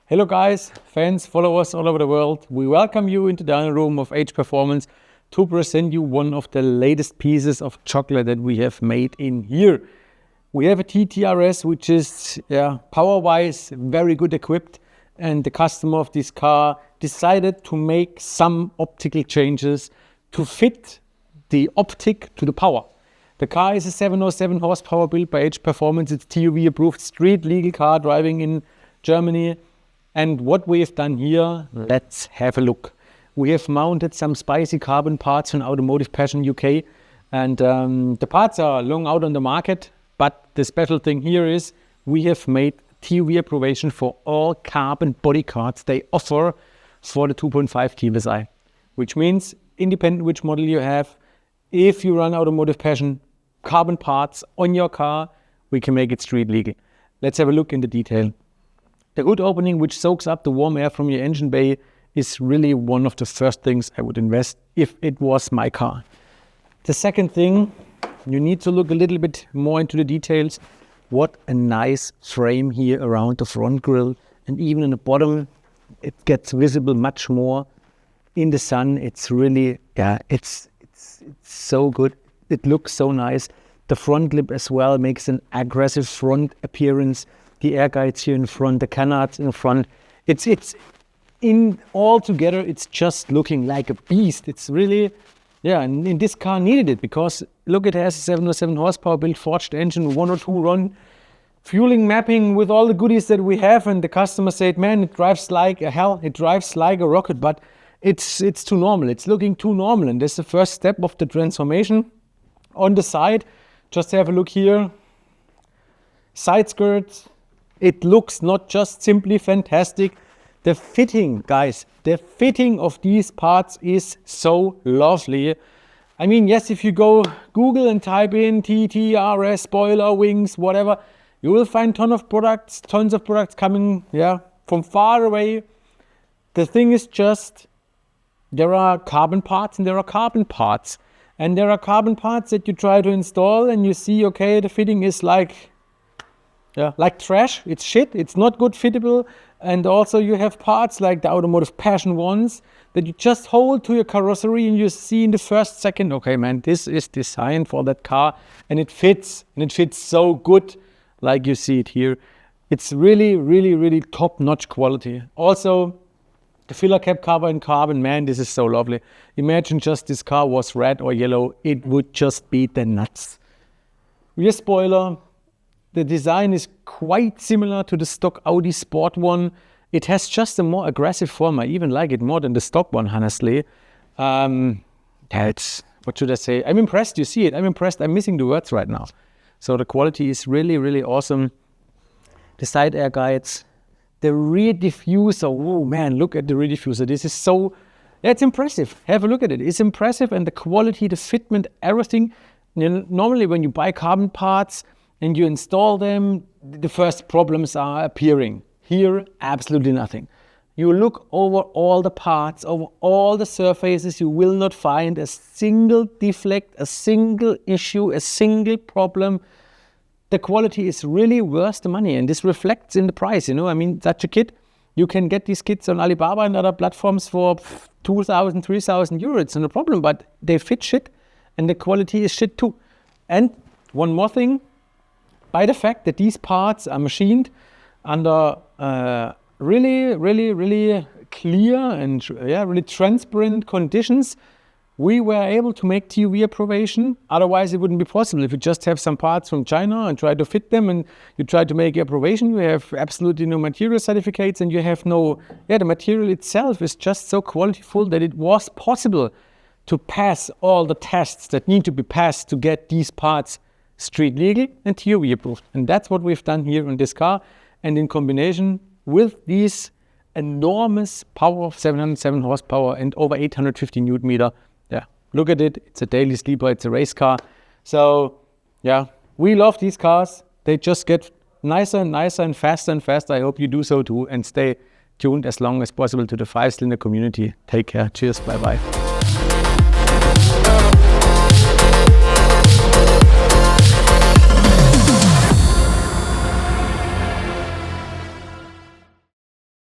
Hello guys, fans, followers all over the world. We welcome you into the dining room of HPerformance to present you one of the latest pieces of chocolate that we have made in here. We have a TTRS which is power-wise very good equipped, and the customer of this car decided to make some optical changes to fit the optic to the power. The car is a 707 horsepower built by HPerformance. It's TÜV approved street legal car driving in Germany. And what we have done here, let's have a look. We have mounted some spicy carbon parts from Automotive Passion UK, and the parts are long out on the market, but the special thing here is we have made TÜV approbation for all carbon body cards they offer for the 2.5 TFSI, which means independent which model you have, if you run Automotive Passion carbon parts on your car, we can make it street legal. Let's have a look in the detail. The hood opening, which soaks up the warm air from your engine bay, is really one of the first things I would invest if it was my car. The second thing, you need to look a little bit more into the details. What a nice frame here around the front grille, and even in the bottom, it gets visible much more in the sun. It's really, it's so good. It looks so nice. The front lip as well makes an aggressive front appearance. The air guides here in front, the canards in front. It's in all together, it's just looking like a beast. It's really, and this car needed it because look, it has a 707 horsepower built forged engine, 102 run, fueling mapping with all the goodies that we have. And the customer said, man, it drives like a hell. It drives like a rocket, but it's too normal. It's looking too normal. And this is the first step of the transformation. On the side, just have a look here. Side skirts. It looks not just simply fantastic. The fitting, guys, the fitting of these parts is so lovely. I mean, yes, if you go Google and type in TTRS, spoiler, wings, whatever, you will find tons of products coming from far away. The thing is just, there are carbon parts and there are carbon parts. And there are carbon parts that you try to install and you see, okay, the fitting is like trash, it's shit, it's not good fittable. And also you have parts like the Automotive Passion ones that you just hold to your carrossery and you see in the first second, okay man, this is designed for that car and it fits so good like you see it here. It's really, really, really top-notch quality. Also, the filler cap cover in carbon, man, this is so lovely. Imagine just this car was red or yellow, it would just be the nuts. Rear spoiler. The design is quite similar to the stock Audi Sport one. It has just a more aggressive form. I even like it more than the stock one, honestly. What should I say? I'm impressed, you see it. I'm impressed. I'm missing the words right now. So the quality is really, really awesome. The side air guides. The rear diffuser. Oh man, look at the rear diffuser. This is so, it's impressive. Have a look at it. It's impressive. And the quality, the fitment, everything. You know, normally when you buy carbon parts, and you install them, the first problems are appearing. Here, absolutely nothing. You look over all the parts, over all the surfaces, you will not find a single defect, a single issue, a single problem. The quality is really worth the money, and this reflects in the price, you know. I mean, such a kit, you can get these kits on Alibaba and other platforms for 2,000, 3,000 euros. It's no problem, but they fit shit, and the quality is shit too. And one more thing, by the fact that these parts are machined under really, really, really clear and really transparent conditions, we were able to make TÜV approbation. Otherwise, it wouldn't be possible. If you just have some parts from China and try to fit them and you try to make approbation, you have absolutely no material certificates and you have no, the material itself is just so qualityful that it was possible to pass all the tests that need to be passed to get these parts street legal and TÜV approved. And that's what we've done here on this car. And in combination with these enormous power of 707 horsepower and over 850 Newton meter, look at it. It's a daily sleeper. It's a race car. So we love these cars. They just get nicer and nicer and faster. I hope you do so too, and stay tuned as long as possible to the 5-cylinder community. Take care. Cheers. Bye-bye.